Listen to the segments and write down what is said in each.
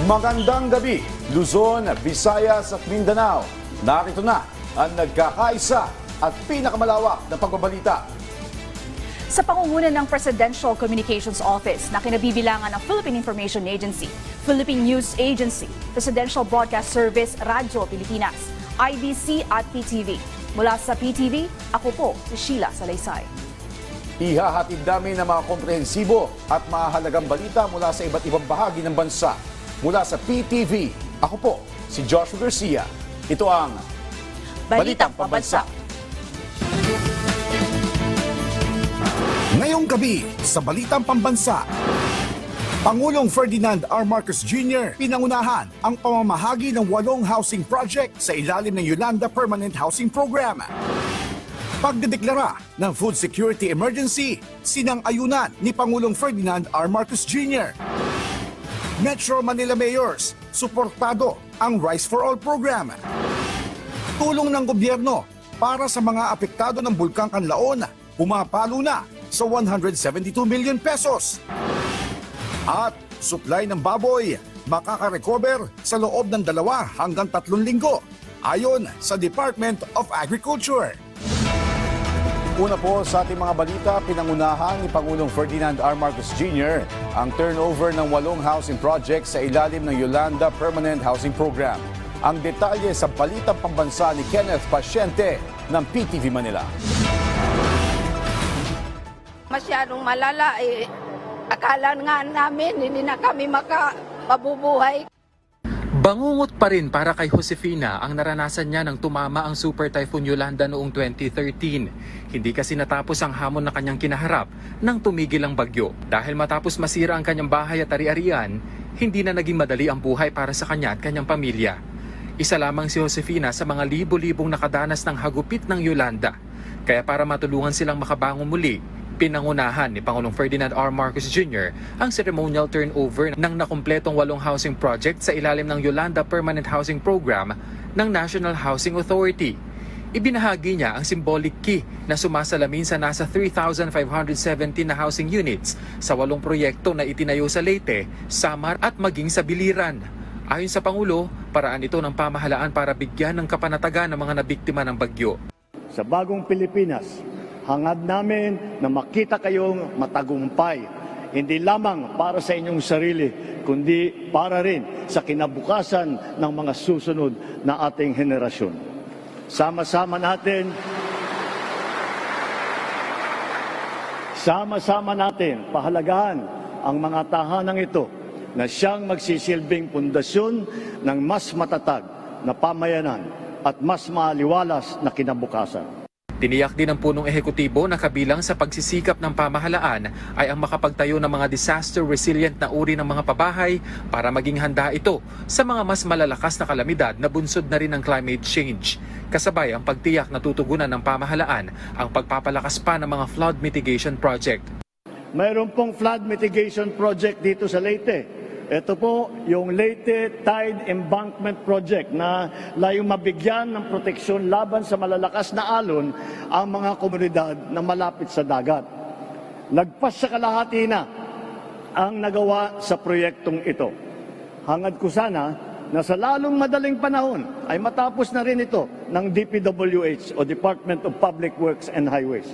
Magandang gabi, Luzon, Visayas at Mindanao. Narito na ang nagkakaisa at pinakamalawak na pagbabalita. Sa pangunguna ng Presidential Communications Office na kinabibilangan ng Philippine Information Agency, Philippine News Agency, Presidential Broadcast Service, Radyo Pilipinas, IBC at PTV. Mula sa PTV, ako po si Sheila Salaysay. Ihahatid namin ang mga komprehensibo at mahalagang balita mula sa iba't ibang bahagi ng bansa. Mula sa PTV, ako po si Joshua Garcia. Ito ang Balitang Pambansa. Ngayong gabi sa Balitang Pambansa, Pangulong Ferdinand R. Marcos Jr. pinangunahan ang pamamahagi ng 8 housing project sa ilalim ng Yolanda Permanent Housing Program. Pagdedeklara ng food security emergency, sinang-ayunan ni Pangulong Ferdinand R. Marcos Jr. Metro Manila Mayors, suportado ang Rice for All program. Tulong ng gobyerno para sa mga apektado ng Bulkang Kanlaon, pumapalo na sa 172 million pesos. At supply ng baboy, makaka-recover sa loob ng 2 hanggang 3 linggo, ayon sa Department of Agriculture. Una po sa ating mga balita, pinangunahan ni Pangulong Ferdinand R. Marcos Jr. ang turnover ng 8 housing projects sa ilalim ng Yolanda Permanent Housing Program. Ang detalye sa Balitang Pambansa ni Kenneth Pasyente ng PTV Manila. Masyadong malala, akala nga namin hindi na kami mabubuhay. Bangungot pa rin para kay Josefina ang naranasan niya nang tumama ang Super Typhoon Yolanda noong 2013. Hindi kasi natapos ang hamon na kanyang kinaharap nang tumigil ang bagyo. Dahil matapos masira ang kanyang bahay at ari-arian, hindi na naging madali ang buhay para sa kanya at kanyang pamilya. Isa lamang si Josefina sa mga libo-libong nakadanas ng hagupit ng Yolanda. Kaya para matulungan silang makabangon muli, pinangunahan ni Pangulong Ferdinand R. Marcos Jr. ang ceremonial turnover ng nakumpletong 8 housing project sa ilalim ng Yolanda Permanent Housing Program ng National Housing Authority. Ibinahagi niya ang symbolic key na sumasalamin sa nasa 3,517 na housing units sa 8 proyekto na itinayo sa Leyte, Samar at maging sa Biliran. Ayon sa Pangulo, paraan ito ng pamahalaan para bigyan ng kapanatagan ng mga nabiktima ng bagyo. Sa bagong Pilipinas, hangad namin na makita kayong matagumpay, hindi lamang para sa inyong sarili, kundi para rin sa kinabukasan ng mga susunod na ating henerasyon. Sama-sama natin pahalagahan ang mga tahanang ito na siyang magsisilbing pundasyon ng mas matatag na pamayanan at mas maaliwalas na kinabukasan. Tiniyak din ng punong ehekutibo na kabilang sa pagsisikap ng pamahalaan ay ang makapagtayo ng mga disaster-resilient na uri ng mga pabahay para maging handa ito sa mga mas malalakas na kalamidad na bunsod na rin ng climate change. Kasabay ang pagtiyak na tutugunan ng pamahalaan ang pagpapalakas pa ng mga flood mitigation project. Mayroon pong flood mitigation project dito sa Leyte. Ito po yung Leyte Tide Embankment Project na layong mabigyan ng proteksyon laban sa malalakas na alon ang mga komunidad na malapit sa dagat. Lagpas sa kalahati na ang nagawa sa proyektong ito. Hangad ko sana na sa lalong madaling panahon ay matapos na rin ito ng DPWH o Department of Public Works and Highways.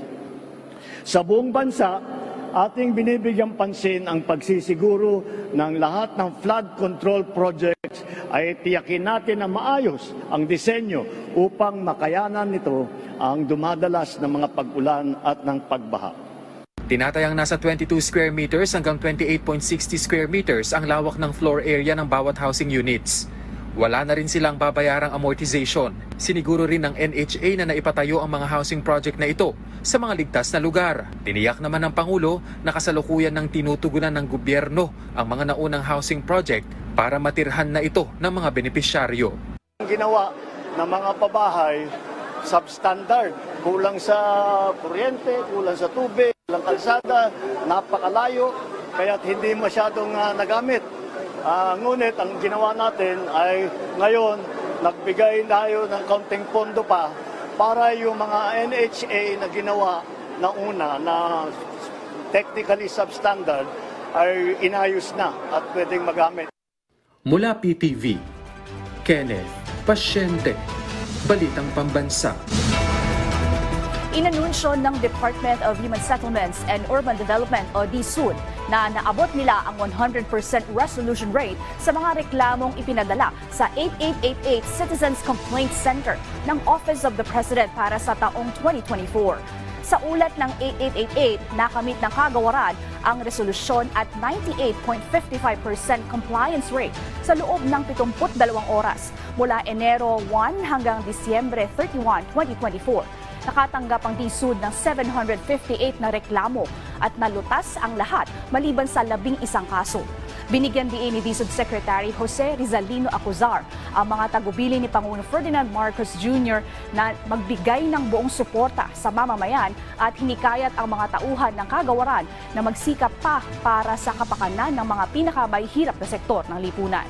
Sa buong bansa, ating binibigyang pansin ang pagsisiguro ng lahat ng flood control projects ay tiyakin natin na maayos ang disenyo upang makayanan nito ang dumadalas ng mga pag-ulan at ng pagbaha. Tinatayang nasa 22 square meters hanggang 28.60 square meters ang lawak ng floor area ng bawat housing units. Wala na rin silang babayarang amortization. Siniguro rin ng NHA na naipatayo ang mga housing project na ito sa mga ligtas na lugar. Tiniyak naman ng Pangulo na kasalukuyan ng tinutugunan ng gobyerno ang mga naunang housing project para matirhan na ito ng mga benepisyaryo. Ang ginawa ng mga pabahay, substandard, kulang sa kuryente, kulang sa tubig, kulang kalsada, napakalayo, kaya't hindi masyadong nagamit. Ngunit ang ginawa natin ay ngayon nagbigay tayo ng kaunting pondo pa para yung mga NHA na ginawa na una na technically substandard ay inayos na at pwedeng magamit. Mula PTV, Kenneth Pasyente, Balitang Pambansa. Inanunsyo ng Department of Human Settlements and Urban Development o DSUD na naabot nila ang 100% resolution rate sa mga reklamong ipinadala sa 8888 Citizens Complaint Center ng Office of the President para sa taong 2024. Sa ulat ng 8888, nakamit ng kagawaran ang resolusyon at 98.55% compliance rate sa loob ng 72 oras mula Enero 1 hanggang Disyembre 31, 2024. Nakatanggap ang DSUD ng 758 na reklamo at nalutas ang lahat maliban sa 11 kaso. Binigyan din ni DSUD Secretary Jose Rizalino Acuzar ang mga tagubilin ni Pangulong Ferdinand Marcos Jr. na magbigay ng buong suporta sa mamamayan at hinikayat ang mga tauhan ng kagawaran na magsikap pa para sa kapakanan ng mga pinakamahihirap na sektor ng lipunan.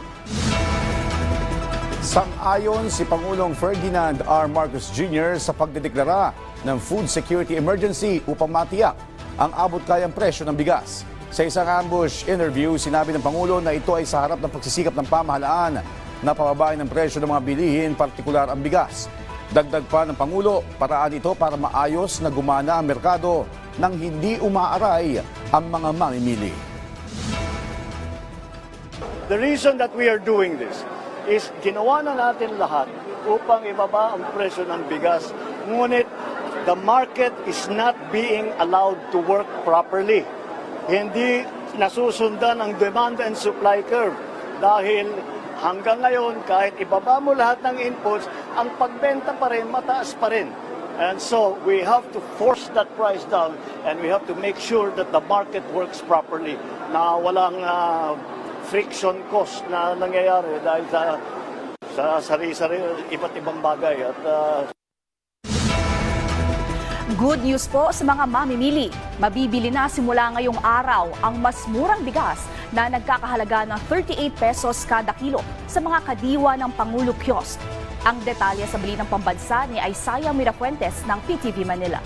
Sang-ayon si Pangulong Ferdinand R. Marcos Jr. sa pagdedeklara ng food security emergency upang matiyak ang abot-kayang presyo ng bigas. Sa isang ambush interview, sinabi ng Pangulo na ito ay sa harap ng pagsisikap ng pamahalaan na pababain ng presyo ng mga bilihin, partikular ang bigas. Dagdag pa ng Pangulo, paraan ito para maayos na gumana ang merkado nang hindi umaaray ang mga mamimili. The reason that we are doing this is ginawa na natin lahat upang ibaba ang presyo ng bigas. Ngunit the market is not being allowed to work properly. Hindi nasusundan ang demand and supply curve dahil hanggang ngayon kahit ibaba mo lahat ng inputs, ang pagbenta pa rin, mataas pa rin. And so we have to force that price down and we have to make sure that the market works properly, na walang friction cost na nangyayari dahil sa sari-sari iba't ibang bagay. At Good news po sa mga mamimili. Mabibili na simula ngayong araw ang mas murang bigas na nagkakahalaga ng 38 pesos kada kilo sa mga kadiwa ng Pangulo Kiosk. Ang detalye sa Balitang Pambansa ni Isaiah Mirafuentes ng PTV Manila.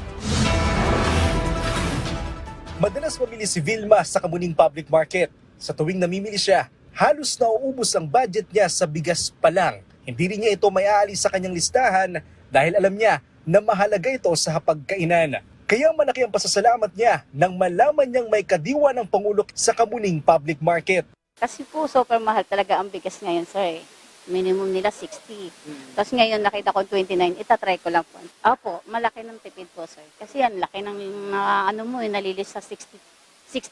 Madalas mamili si Vilma sa Kamuning Public Market. Sa tuwing namimili siya, halos nauubos ang budget niya sa bigas pa lang. Hindi rin niya ito maiaalis sa kanyang listahan dahil alam niya na mahalaga ito sa hapagkainan. Kaya malaki ang pasasalamat niya nang malaman niyang may kadiwa ng Pangulo sa Kamuning Public Market. Kasi po, super mahal talaga ang bigas ngayon, sir. Minimum nila 60. Tapos ngayon nakita ko 29, itatry ko lang po. Opo, malaki ng tipid po, sir. Kasi yan, laki ng nalilis sa 60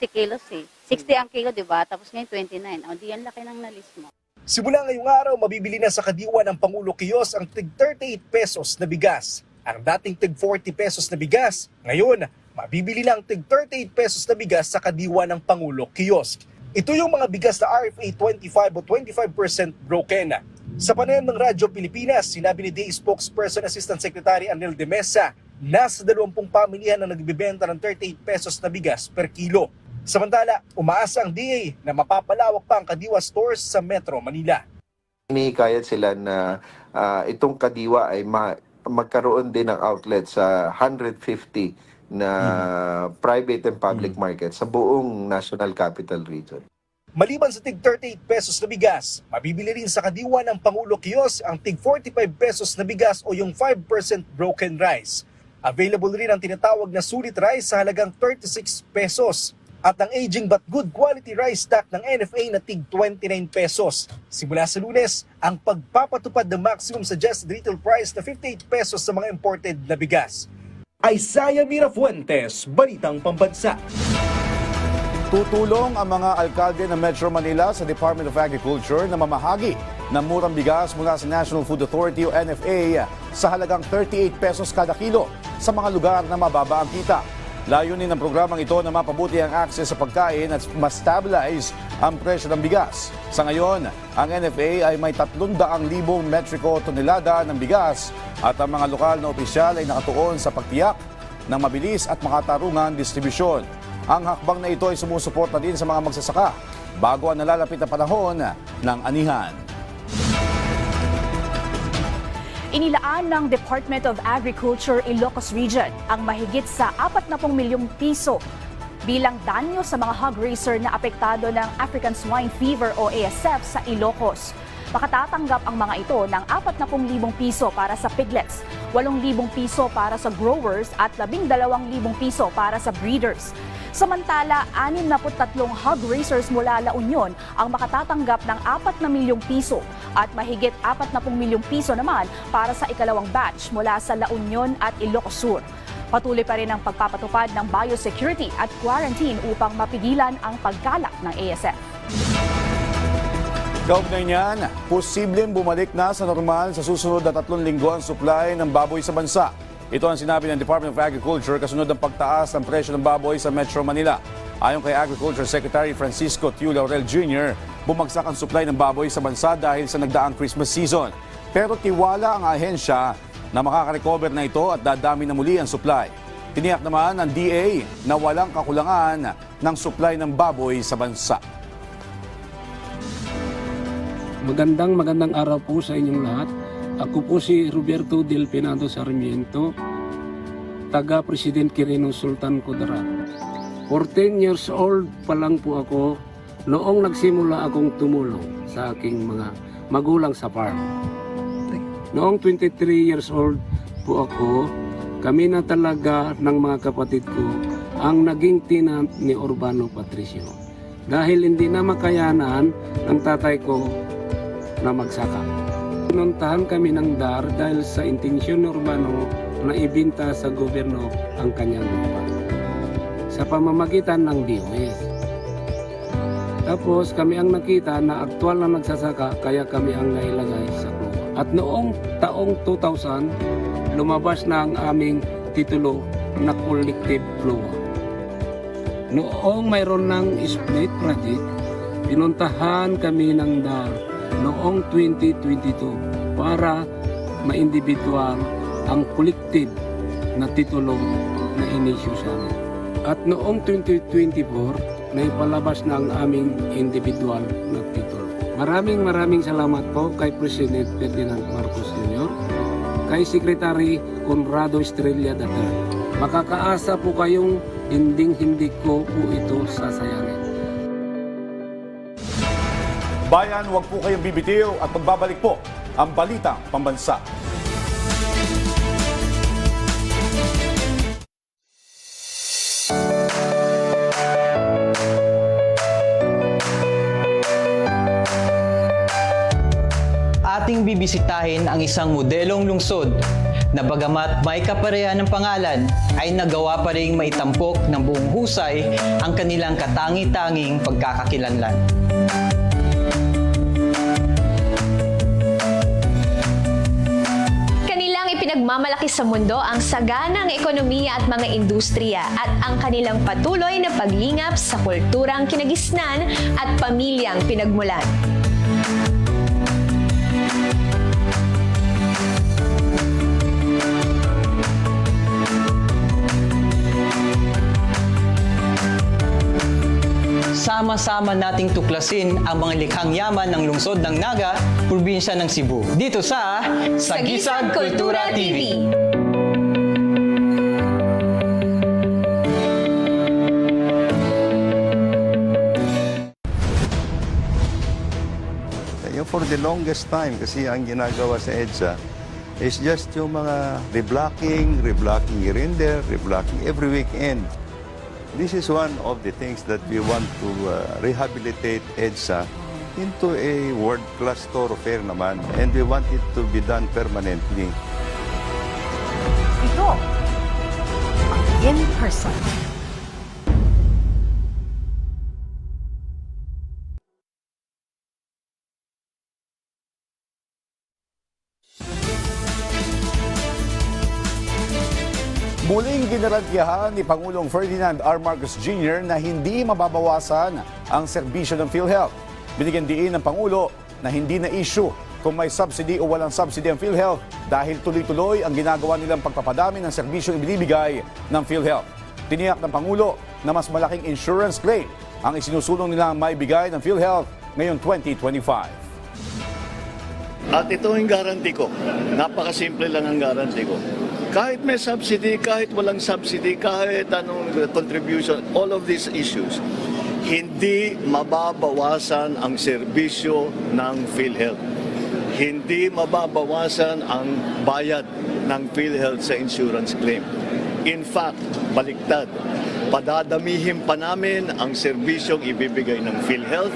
kilos eh. 60 ang kilo, di ba? Tapos ngayon 29. O di yan, laki ng nalis mo. Simula ngayong araw, mabibili na sa kadiwa ng Pangulo Kiosk ang tig 38 pesos na bigas. Ang dating tig 40 pesos na bigas, ngayon, mabibili na ang tig 38 pesos na bigas sa kadiwa ng Pangulo Kiosk. Ito yung mga bigas na RFA 25 o 25% broken. Sa panayam ng Radyo Pilipinas, sinabi ni DA Spokesperson Assistant Secretary Anel de Mesa, nasa 20 pamilihan na nagbibenta ng 38 pesos na bigas per kilo. Samantala, umaasa ang DA na mapapalawak pa ang kadiwa stores sa Metro Manila. Hinihikayat sila na itong kadiwa ay magkaroon din ng outlet sa 150 na private and public market sa buong National Capital Region. Maliban sa tig 38 pesos na bigas, mabibili rin sa kadiwa ng Pangulo Kiosk ang tig 45 pesos na bigas o yung 5% broken rice. Available rin ang tinatawag na sulit rice sa halagang 36 pesos at ang aging but good quality rice stock ng NFA na tig 29 pesos. Simula sa Lunes, ang pagpapatupad ng maximum suggested retail price na 58 pesos sa mga imported na bigas. Isaiah Mirafuentes, Balitang Pambansa. Tutulong ang mga alkalde ng Metro Manila sa Department of Agriculture na mamahagi ng murang bigas mula sa National Food Authority o NFA sa halagang 38 pesos kada kilo sa mga lugar na mababa ang kita. Layunin ng programang ito na mapabuti ang access sa pagkain at ma-stabilize ang presyo ng bigas. Sa ngayon, ang NFA ay may 300,000 metriko tonelada ng bigas at ang mga lokal na opisyal ay nakatuon sa pagtiyak ng mabilis at makatarungan distribusyon. Ang hakbang na ito ay sumusuporta din sa mga magsasaka bago ang nalalapit na panahon ng anihan. Inilaan ng Department of Agriculture Ilocos Region ang mahigit sa 40 milyong piso bilang danyo sa mga hog raiser na apektado ng African Swine Fever o ASF sa Ilocos. Makatatanggap ang mga ito ng 40,000 piso para sa piglets, 8,000 piso para sa growers at 12,000 piso para sa breeders. Samantala, 63 hog raisers mula La Union ang makatatanggap ng 4 na milyong piso at mahigit 40 milyong piso naman para sa ikalawang batch mula sa La Union at Ilocos Sur. Patuloy pa rin ang pagpapatupad ng biosecurity at quarantine upang mapigilan ang pagkalat ng ASF. Kaugnay niyan, posibleng bumalik na sa normal sa susunod na 3 linggo ang supply ng baboy sa bansa. Ito ang sinabi ng Department of Agriculture kasunod ng pagtaas ng presyo ng baboy sa Metro Manila. Ayon kay Agriculture Secretary Francisco Tiu Laurel Jr., bumagsak ang supply ng baboy sa bansa dahil sa nagdaang Christmas season. Pero tiwala ang ahensya na makaka-recover na ito at dadami na muli ang supply. Tiniyak naman ng DA na walang kakulangan ng supply ng baboy sa bansa. Magandang araw po sa inyong lahat. Ako po si Roberto Del Penado Sarmiento, taga President Quirino Sultan Kudarat. 14 years old pa lang po ako noong nagsimula akong tumulong sa aking mga magulang sa farm. Noong 23 years old po ako, kami na talaga ng mga kapatid ko ang naging tenant ni Urbano Patricio. Dahil hindi na makayanan ng tatay ko na magsaka. Pinuntahan kami ng DAR dahil sa intensyon ni Urbano na ibinta sa gobyerno ang kanyang lupa sa pamamagitan ng DOS. Tapos kami ang nakita na aktual na nagsasaka kaya kami ang nailagay sa CLOA. At noong taong 2000, lumabas na ang aming titulo na collective CLOA. Noong mayroon ng split project, pinuntahan kami ng DAR noong 2022 para ma-individual ang collective na titulo na inisyu sa amin. At noong 2024, naipalabas na ang aming individual na titulo. Maraming salamat po kay President Ferdinand Marcos Jr., kay Secretary Conrado Estrella III. Makakaasa po kayong hindi ko po ito sasayangin. Bayan, huwag po kayong bibitiw at pagbabalik po ang Balitang Pambansa. Ating bibisitahin ang isang modelong lungsod na bagamat may kaparehan ng pangalan ay nagawa pa ring maitampok ng buong husay ang kanilang katangi-tanging pagkakakilanlan. Ipinagmamalaki sa mundo ang saganang ekonomiya at mga industriya at ang kanilang patuloy na paglingap sa kulturang kinagisnan at pamilyang pinagmulan. Sama-sama nating tuklasin ang mga likhang yaman ng lungsod ng Naga, probinsya ng Cebu. Dito sa Sagisag Kultura TV. For the longest time, kasi ang ginagawa sa EDSA is just yung mga reblocking here and there, reblocking every weekend. This is one of the things that we want to rehabilitate EDSA into a world-class thoroughfare naman, and we want it to be done permanently. Ito, ang in person. Muling ginarantyahan ni Pangulong Ferdinand R. Marcos Jr. na hindi mababawasan ang serbisyo ng PhilHealth. Binigyan diin ng Pangulo na hindi na issue kung may subsidy o walang subsidy ang PhilHealth dahil tuloy-tuloy ang ginagawa nilang pagpapadami ng serbisyong ibinibigay ng PhilHealth. Tiniyak ng Pangulo na mas malaking insurance claim ang isinusulong nilang maibigay ng PhilHealth ngayong 2025. At ito ang guarantee ko. Napakasimple lang ang guarantee ko. Kahit may subsidy, kahit walang subsidy, kahit anong contribution, all of these issues, hindi mababawasan ang serbisyo ng PhilHealth. Hindi mababawasan ang bayad ng PhilHealth sa insurance claim. In fact, baliktad, padadamihin pa namin ang serbisyong ibibigay ng PhilHealth,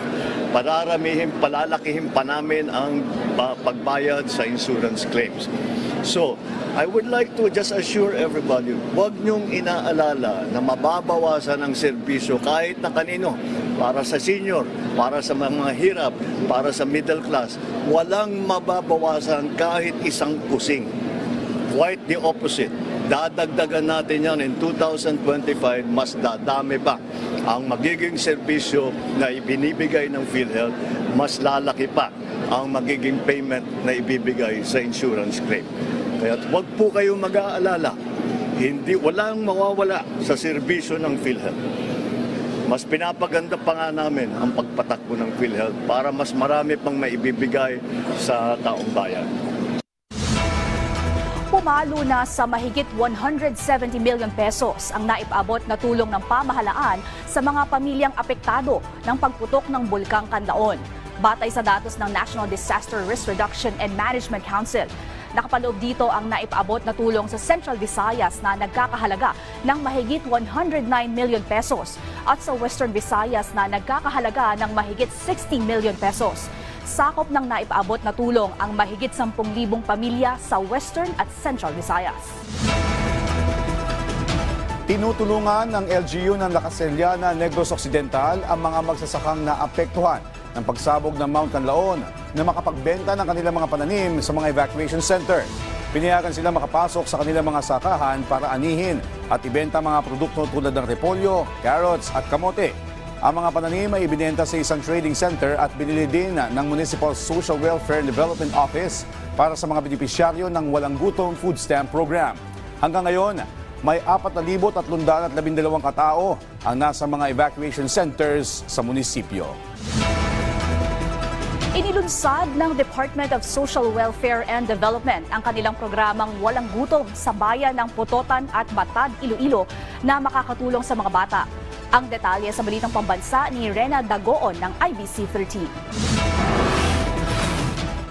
palalakihin pa namin ang pagbayad sa insurance claims. So, I would like to just assure everybody, huwag niyong inaalala na mababawasan ang serbisyo kahit na kanino, para sa senior, para sa mga hirap, para sa middle class. Walang mababawasan kahit isang kusing. Quite the opposite. Dadagdagan natin yan in 2025, mas dadami pa ang magiging serbisyo na ibinibigay ng PhilHealth, mas lalaki pa ang magiging payment na ibibigay sa insurance claim. Kaya huwag po kayong mag-aalala, walang mawawala sa serbisyo ng PhilHealth. Mas pinapaganda pa nga namin ang pagpatakbo ng PhilHealth para mas marami pang maibibigay sa taong bayan. Pumalo na sa mahigit 170 million pesos ang naipabot na tulong ng pamahalaan sa mga pamilyang apektado ng pagputok ng Bulkang Kanlaon. Batay sa datos ng National Disaster Risk Reduction and Management Council, nakapaloob dito ang naipabot na tulong sa Central Visayas na nagkakahalaga ng mahigit 109 million pesos at sa Western Visayas na nagkakahalaga ng mahigit 60 million pesos. Sakop ng naipabot na tulong ang mahigit 10,000 pamilya sa Western at Central Visayas. Tinutulungan ng LGU ng La Casellana, Negros Occidental ang mga magsasakang naapektuhan ng pagsabog ng Mount Canlaon na makapagbenta ng kanilang mga pananim sa mga evacuation center. Pinayagan sila makapasok sa kanilang mga sakahan para anihin at ibenta mga produkto tulad ng repolyo, carrots at kamote. Ang mga pananim ay ibinenta sa isang trading center at binili din ng Municipal Social Welfare and Development Office para sa mga benepisyaryo ng Walang Gutom Food Stamp Program. Hanggang ngayon, may 4,312 katao ang nasa mga evacuation centers sa munisipyo. Inilunsad ng Department of Social Welfare and Development ang kanilang programang Walang Gutom sa bayan ng Pototan at Batad, Iloilo na makakatulong sa mga bata. Ang detalye sa Balitang Pambansa ni Rena Dagoon ng IBC 13.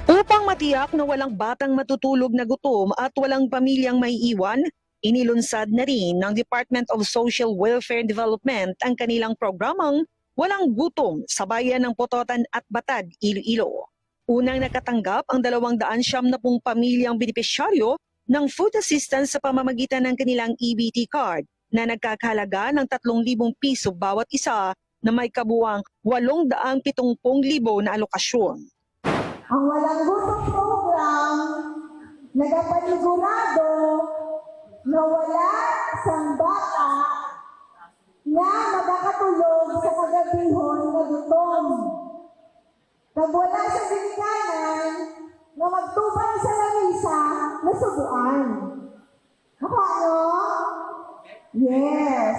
Upang matiyak na walang batang matutulog na gutom at walang pamilyang may iwan, inilunsad na rin ng Department of Social Welfare and Development ang kanilang programang Walang Gutom sa bayan ng Pototan at Batad, Iloilo. Unang nakatanggap ang 270 pamilyang benepisyaryo ng food assistance sa pamamagitan ng kanilang EBT card na nagkakahalaga ng 3,000 piso bawat isa na may kabuwang 870,000 na alokasyon. Ang Walang Gutom program nagapanigurado na wala isang bata na magkakatulog sa kagabihon na gutom. Pag wala sa binikanan na magtubay sa lamisa na subuan. Ano? Yes.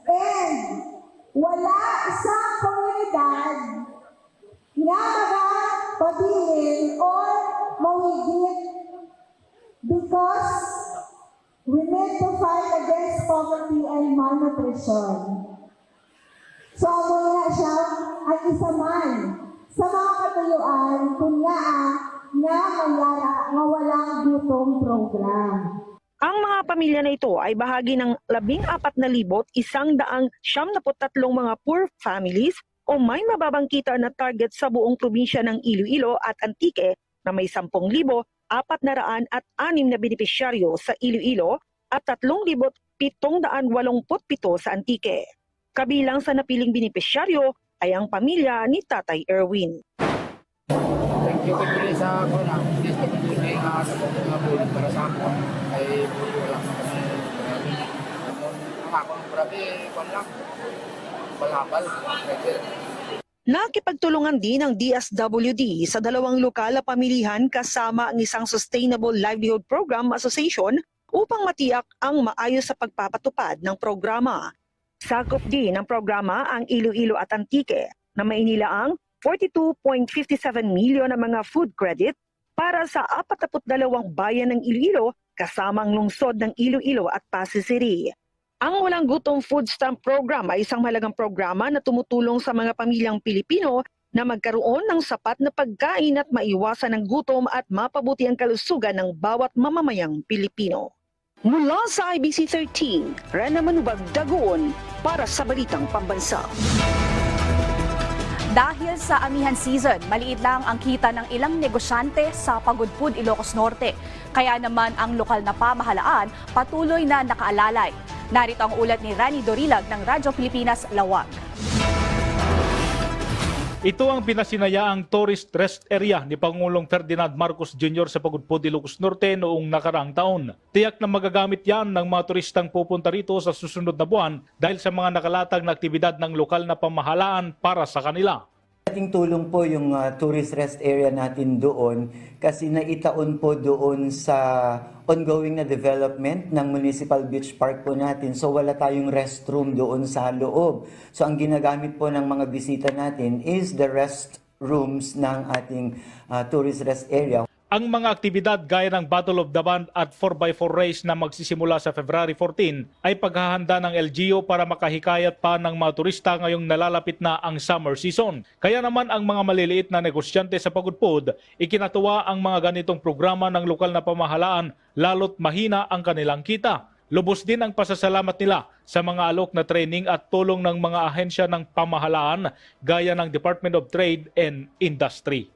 And wala isang komunidad na magpabilin or mawigit because we need to fight against poverty and malnutrition. So, amo nga siya ay isa man sa mga katuyuan kunya na mayara nga walang gutom program. Ang mga pamilya na ito ay bahagi ng 14,173 mga poor families o may mababang kita na target sa buong probinsya ng Iloilo at Antique na may 10,406 na benepisyaryo sa Iloilo at 3,787 sa Antique. Kabilang sa napiling benepisyaryo ay ang pamilya ni Tatay Erwin. Thank you sa kuna. Ay para sa ako ay wala ako ng grabe lang. Balabal. Nakipagtulungan din ng DSWD sa 2 lokal na pamilihan kasama ang isang Sustainable Livelihood Program Association upang matiyak ang maayos sa pagpapatupad ng programa. Sakop din ng programa ang Iloilo at Antique na may nilaang 42.57 milyon na mga food credit para sa 42 bayan ng Iloilo kasama ang lungsod ng Iloilo at Pasig City. Ang Walang Gutom Food Stamp Program ay isang mahalagang programa na tumutulong sa mga pamilyang Pilipino na magkaroon ng sapat na pagkain at maiwasan ang gutom at mapabuti ang kalusugan ng bawat mamamayang Pilipino. Mula sa IBC 13, Rena Manubag Dagoon para sa Balitang Pambansa. Dahil sa amihan season, maliit lang ang kita ng ilang negosyante sa Pagudpud, Ilocos Norte. Kaya naman ang lokal na pamahalaan patuloy na nakaalalay. Narito ang ulat ni Rani Dorilag ng Radyo Pilipinas, Lawag. Ito ang pinasinayaang tourist rest area ni Pangulong Ferdinand Marcos Jr. sa Pagudpud, Ilocos Norte noong nakaraang taon. Tiyak na magagamit yan ng mga turistang pupunta rito sa susunod na buwan dahil sa mga nakalatag na aktibidad ng lokal na pamahalaan para sa kanila. Ating tulong po yung tourist rest area natin doon kasi naitaon po doon sa ongoing na development ng Municipal Beach Park po natin. So wala tayong restroom doon sa loob. So ang ginagamit po ng mga bisita natin is the restrooms ng ating tourist rest area. Ang mga aktibidad gaya ng Battle of the Band at 4x4 race na magsisimula sa February 14 ay paghahanda ng LGU para makahikayat pa ng mga turista ngayong nalalapit na ang summer season. Kaya naman ang mga maliliit na negosyante sa Pagudpud, ikinatuwa ang mga ganitong programa ng lokal na pamahalaan lalo't mahina ang kanilang kita. Lubos din ang pasasalamat nila sa mga alok na training at tulong ng mga ahensya ng pamahalaan gaya ng Department of Trade and Industry.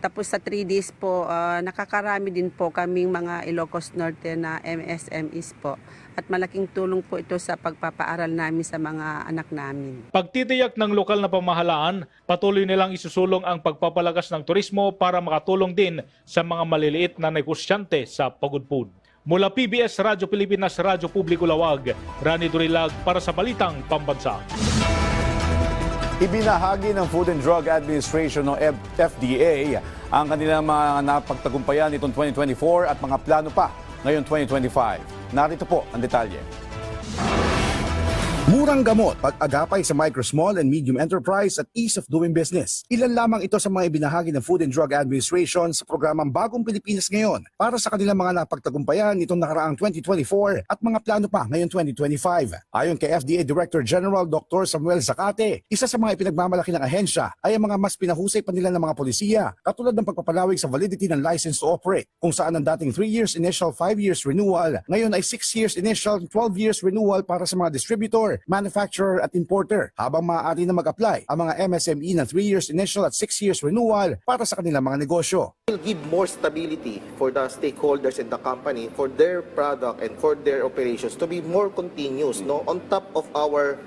Tapos sa 3 days po, nakakarami din po kaming mga Ilocos Norte na MSMEs po. At malaking tulong po ito sa pagpapaaral namin sa mga anak namin. Pagtitiyak ng lokal na pamahalaan, patuloy nilang isusulong ang pagpapalakas ng turismo para makatulong din sa mga maliliit na negosyante sa Pagudpud. Mula PBS Radyo Pilipinas, Radyo Publiko Lawag, Rani Dorilag para sa Balitang Pambansa. Ibinahagi ng Food and Drug Administration o FDA ang kanilang mga napagtagumpayan nitong 2024 at mga plano pa ngayon 2025. Narito po ang detalye. Murang gamot, pag-agapay sa micro, small and medium enterprise at ease of doing business. Ilan lamang ito sa mga ibinahagi ng Food and Drug Administration sa programang Bagong Pilipinas Ngayon para sa kanilang mga napagtagumpayan nitong nakaraang 2024 at mga plano pa ngayon 2025. Ayon kay FDA Director General Dr. Samuel Zacate, isa sa mga ipinagmamalaki ng ahensya ay ang mga mas pinahusay pa nila ng mga polisiya katulad ng pagpapalawig sa validity ng license to operate kung saan ang dating 3 years initial 5 years renewal ngayon ay 6 years initial 12 years renewal para sa mga distributor, manufacturer at importer habang maaari na mag-apply ang mga MSME ng 3 years initial at 6 years renewal para sa kanilang mga negosyo. It will give more stability for the stakeholders in the company for their product and for their operations to be more continuous, no, on top of our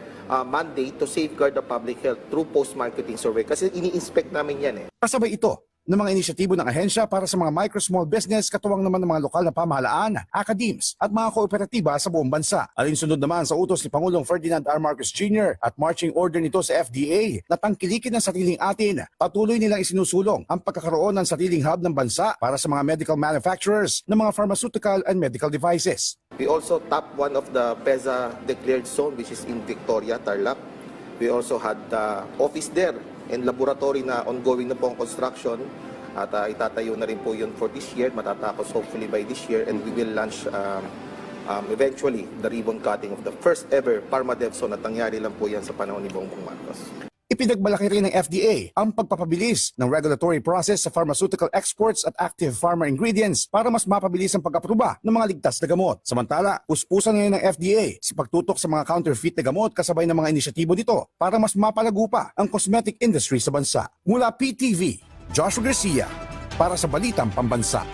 mandate to safeguard the public health through post-marketing survey kasi ini-inspect namin yan eh. Kasabay ito ng mga inisyatibo ng ahensya para sa mga micro-small business katuwang naman ng mga lokal na pamahalaan, academies at mga kooperatiba sa buong bansa. Alinsunod naman sa utos ni Pangulong Ferdinand R. Marcos Jr. at marching order nito sa FDA na tangkilikin ng sariling atin, patuloy nilang isinusulong ang pagkakaroon ng sariling hub ng bansa para sa mga medical manufacturers ng mga pharmaceutical and medical devices. We also top one of the PEZA declared zone which is in Victoria, Tarlac. We also had the office there and laboratory na ongoing na po ang construction at itatayo na rin po yun for this year, matatapos hopefully by this year and we will launch eventually the ribbon cutting of the first ever PharmaDev Zone at nangyari lang po yan sa panahon ni Bongbong Marcos. Ipinagmalaki rin ng FDA ang pagpapabilis ng regulatory process sa pharmaceutical exports at active pharma ingredients para mas mapabilis ang pag-aproba ng mga ligtas na gamot. Samantala, puspusan ngayon ng FDA sa pagtutok sa mga counterfeit na gamot kasabay ng mga inisyatibo nito para mas mapalago pa ang cosmetic industry sa bansa. Mula PTV, Joshua Garcia para sa Balitang Pambansa.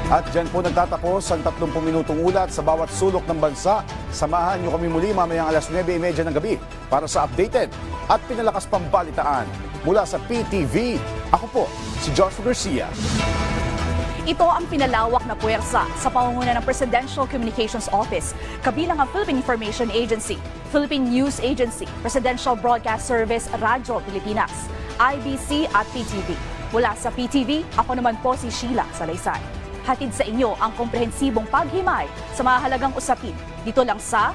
At dyan po nagtatapos ang 30 minutong ulat sa bawat sulok ng bansa. Samahan niyo kami muli mamayang alas 9:30 ng gabi para sa updated at pinalakas pang balitaan. Mula sa PTV, ako po si Joshua Garcia. Ito ang pinalawak na puwersa sa pamumuno ng Presidential Communications Office, kabilang ang Philippine Information Agency, Philippine News Agency, Presidential Broadcast Service, Radyo Pilipinas, IBC at PTV. Mula sa PTV, ako naman po si Sheila Salaysay. Hatid sa inyo ang komprehensibong paghimay sa mahalagang usapin dito lang sa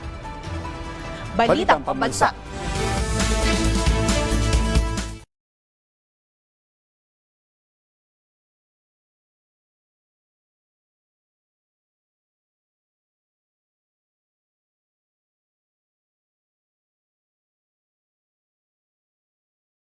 Balitang Pambansa.